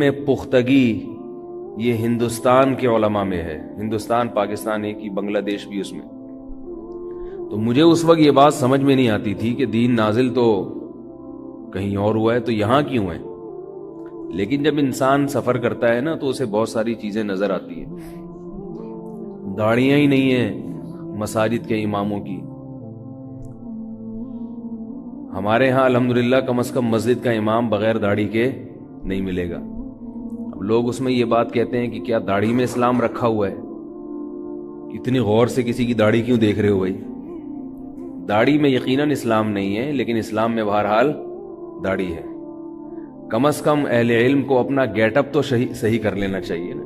میں پختگی یہ ہندوستان کے علماء میں ہے. ہندوستان پاکستان ایک ہی، بنگلہ دیش بھی اس میں. تو مجھے اس وقت یہ بات سمجھ میں نہیں آتی تھی کہ دین نازل تو کہیں اور ہوا ہے تو یہاں کیوں ہے. لیکن جب انسان سفر کرتا ہے نا تو اسے بہت ساری چیزیں نظر آتی ہیں. داڑیاں ہی نہیں ہیں مساجد کے اماموں کی. ہمارے ہاں الحمدللہ کم از کم مسجد کا امام بغیر داڑھی کے نہیں ملے گا. اب لوگ اس میں یہ بات کہتے ہیں کہ کیا داڑھی میں اسلام رکھا ہوا ہے؟ اتنی غور سے کسی کی داڑھی کیوں دیکھ رہے ہو بھائی؟ داڑھی میں یقیناً اسلام نہیں ہے، لیکن اسلام میں بہرحال داڑھی ہے. کم از کم اہل علم کو اپنا گیٹ اپ تو صحیح کر لینا چاہیے نا.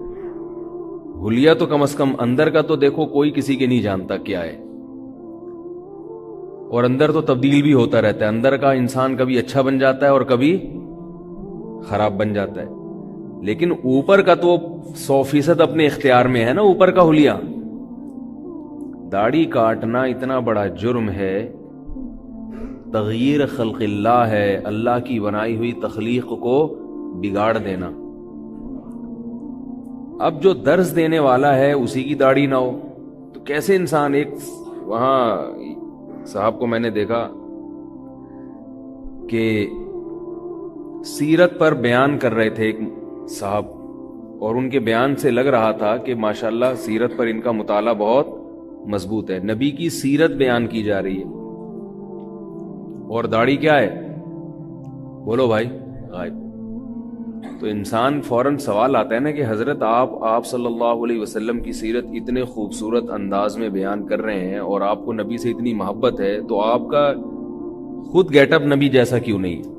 حلیہ تو کم از کم اندر کا تو دیکھو، کوئی کسی کے نہیں جانتا کیا ہے، اور اندر تو تبدیل بھی ہوتا رہتا ہے. اندر کا انسان کبھی اچھا بن جاتا ہے اور کبھی خراب بن جاتا ہے. لیکن اوپر کا تو 100% اپنے اختیار میں ہے نا. اوپر کا حلیہ، داڑھی کاٹنا اتنا بڑا جرم ہے، تغییر خلق اللہ ہے، اللہ کی بنائی ہوئی تخلیق کو بگاڑ دینا. اب جو درس دینے والا ہے اسی کی داڑھی نہ ہو تو کیسے انسان. ایک وہاں صاحب کو میں نے دیکھا کہ سیرت پر بیان کر رہے تھے ایک صاحب، اور ان کے بیان سے لگ رہا تھا کہ ماشاءاللہ سیرت پر ان کا مطالعہ بہت مضبوط ہے. نبی کی سیرت بیان کی جا رہی ہے اور داڑھی کیا ہے؟ بولو بھائی، غائب. تو انسان فوراً سوال آتا ہے نا کہ حضرت آپ صلی اللہ علیہ وسلم کی سیرت اتنے خوبصورت انداز میں بیان کر رہے ہیں اور آپ کو نبی سے اتنی محبت ہے، تو آپ کا خود گیٹ اپ نبی جیسا کیوں نہیں ہے؟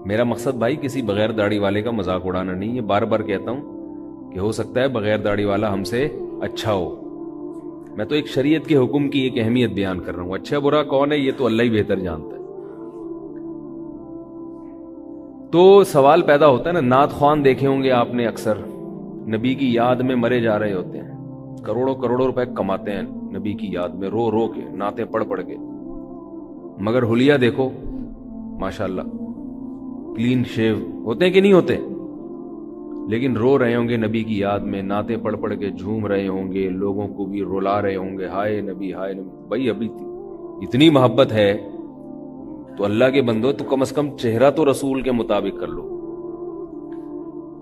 میرا مقصد بھائی کسی بغیر داڑھی والے کا مذاق اڑانا نہیں ہے. بار بار کہتا ہوں کہ ہو سکتا ہے بغیر داڑھی والا ہم سے اچھا ہو. میں تو ایک شریعت کے حکم کی ایک اہمیت بیان کر رہا ہوں. اچھا برا کون ہے یہ تو اللہ ہی بہتر جانتا ہے. تو سوال پیدا ہوتا ہے نا. نعت خوان دیکھے ہوں گے آپ نے، اکثر نبی کی یاد میں مرے جا رہے ہوتے ہیں، کروڑوں کروڑوں روپے کماتے ہیں نبی کی یاد میں، رو رو کے نعتیں پڑھ پڑھ کے. مگر حلیہ دیکھو ماشاءاللہ کلین شیو ہوتے ہیں کہ نہیں ہوتے، لیکن رو رہے ہوں گے نبی کی یاد میں، نعتیں پڑھ پڑھ کے جھوم رہے ہوں گے، لوگوں کو بھی رلا رہے ہوں گے، ہائے نبی ہائے نبی. بھائی ابھی اتنی محبت ہے تو اللہ کے بندو تو کم از کم چہرہ تو رسول کے مطابق کر لو،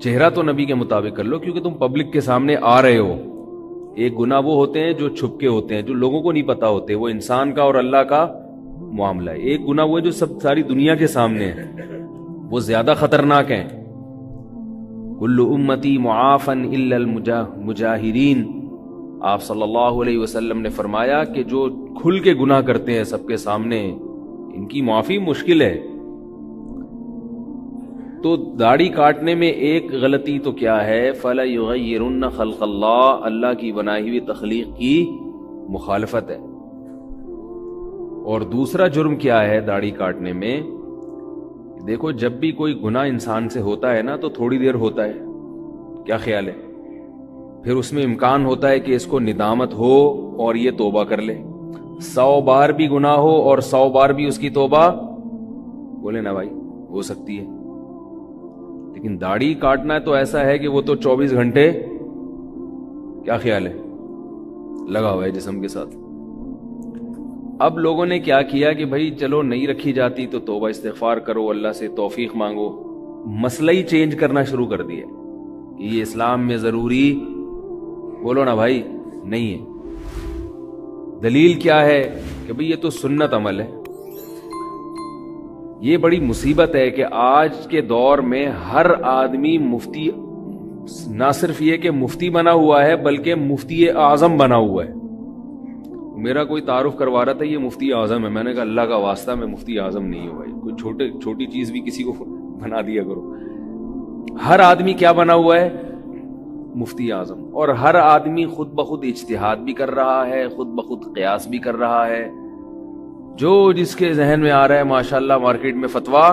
چہرہ تو نبی کے مطابق کر لو، کیونکہ تم پبلک کے سامنے آ رہے ہو. ایک گناہ وہ ہوتے ہیں جو چھپ کے ہوتے ہیں، جو لوگوں کو نہیں پتا ہوتے، وہ انسان کا اور اللہ کا معاملہ ہے. ایک گناہ وہ ہے جو ساری دنیا کے سامنے ہے، وہ زیادہ خطرناک ہیں. کل امتی معافن الا المجاہرین. آپ صلی اللہ علیہ وسلم نے فرمایا کہ جو کھل کے گناہ کرتے ہیں سب کے سامنے، ان کی معافی مشکل ہے. تو داڑھی کاٹنے میں ایک غلطی تو کیا ہے؟ فَلَا يُغَيِّرُنَّ خَلْقَ اللَّهِ، اللہ کی بنائی ہوئی تخلیق کی مخالفت ہے. اور دوسرا جرم کیا ہے داڑھی کاٹنے میں؟ دیکھو جب بھی کوئی گناہ انسان سے ہوتا ہے نا تو تھوڑی دیر ہوتا ہے، کیا خیال ہے؟ پھر اس میں امکان ہوتا ہے کہ اس کو ندامت ہو اور یہ توبہ کر لے. 100 بار بھی گناہ ہو اور 100 بار بھی اس کی توبہ، بولے نا بھائی، ہو سکتی ہے. لیکن داڑھی کاٹنا ہے تو ایسا ہے کہ وہ تو 24 گھنٹے، کیا خیال ہے، لگا ہوا ہے جسم کے ساتھ. اب لوگوں نے کیا کیا کہ بھائی چلو نہیں رکھی جاتی تو توبہ استغفار کرو، اللہ سے توفیق مانگو. مسئلہ ہی چینج کرنا شروع کر دیا کہ یہ اسلام میں ضروری، بولو نا بھائی، نہیں ہے. دلیل کیا ہے کہ بھئی یہ تو سنت عمل ہے. یہ بڑی مصیبت ہے کہ آج کے دور میں ہر آدمی مفتی، نہ صرف یہ کہ مفتی بنا ہوا ہے بلکہ مفتی اعظم بنا ہوا ہے. میرا کوئی تعارف کروا رہا تھا یہ مفتی اعظم ہے، میں نے کہا اللہ کا واسطہ میں مفتی اعظم نہیں ہوں بھائی، کوئی چھوٹی چیز بھی کسی کو بنا دیا کرو. ہر آدمی کیا بنا ہوا ہے؟ مفتی اعظم. اور ہر آدمی خود بخود اجتہاد بھی کر رہا ہے، خود بخود قیاس بھی کر رہا ہے. جو جس کے ذہن میں آ رہا ہے ماشاءاللہ مارکیٹ میں فتویٰ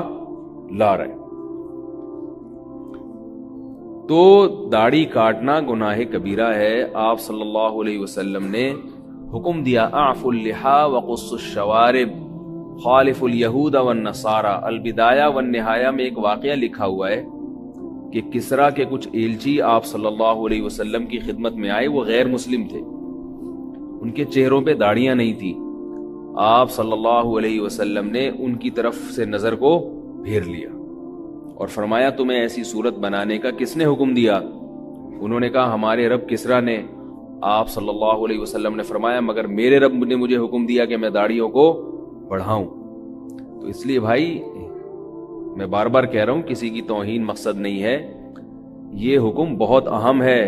لا رہا ہے. تو داڑھی کاٹنا گناہ کبیرہ ہے. آپ صلی اللہ علیہ وسلم نے حکم دیا اعفوا اللحا وقصوا الشوارب خالف الیہود والنصارى. البدایہ والنہایہ میں ایک واقعہ لکھا ہوا ہے کہ کسرا کے کچھ ایلچی آپ صلی اللہ علیہ وسلم کی خدمت میں آئے، وہ غیر مسلم تھے، ان کے چہروں پہ داڑیاں نہیں تھی. آپ صلی اللہ علیہ وسلم نے ان کی طرف سے نظر کو پھیر لیا اور فرمایا تمہیں ایسی صورت بنانے کا کس نے حکم دیا؟ انہوں نے کہا ہمارے رب کسرا نے. آپ صلی اللہ علیہ وسلم نے فرمایا مگر میرے رب نے مجھے حکم دیا کہ میں داڑھیوں کو بڑھاؤں. تو اس لیے بھائی میں بار بار کہہ رہا ہوں، کسی کی توہین مقصد نہیں ہے، یہ حکم بہت اہم ہے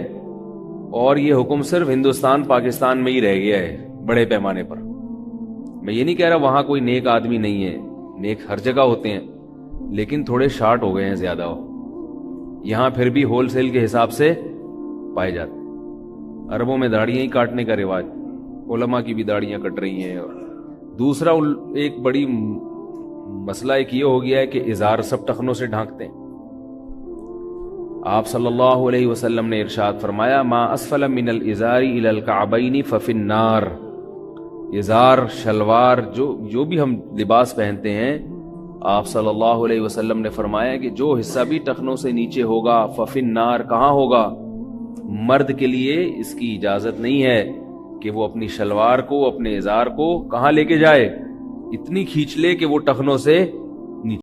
اور یہ حکم صرف ہندوستان پاکستان میں ہی رہ گیا ہے بڑے پیمانے پر. میں یہ نہیں کہہ رہا وہاں کوئی نیک آدمی نہیں ہے، نیک ہر جگہ ہوتے ہیں، لیکن تھوڑے شارٹ ہو گئے ہیں زیادہ. یہاں پھر بھی ہول سیل کے حساب سے پائے جاتے ہیں. عربوں میں داڑیاں ہی کاٹنے کا رواج، علماء کی بھی داڑیاں کٹ رہی ہیں. اور دوسرا ایک بڑی مسئلہ ایک یہ ہو گیا ہے کہ ازار سب ٹخنوں سے ڈھانکتے ہیں. آپ صلی اللہ علیہ وسلم نے ارشاد فرمایا ما اسفل من الازار الى الكعبین ففی النار. ازار شلوار جو بھی ہم لباس پہنتے ہیں، آپ صلی اللہ علیہ وسلم نے فرمایا کہ جو حصہ بھی ٹخنوں سے نیچے ہوگا ففی النار، کہاں ہوگا؟ مرد کے لیے اس کی اجازت نہیں ہے کہ وہ اپنی شلوار کو، اپنے ازار کو کہاں لے کے جائے؟ اتنی کھینچ لے کہ وہ ٹخنوں سے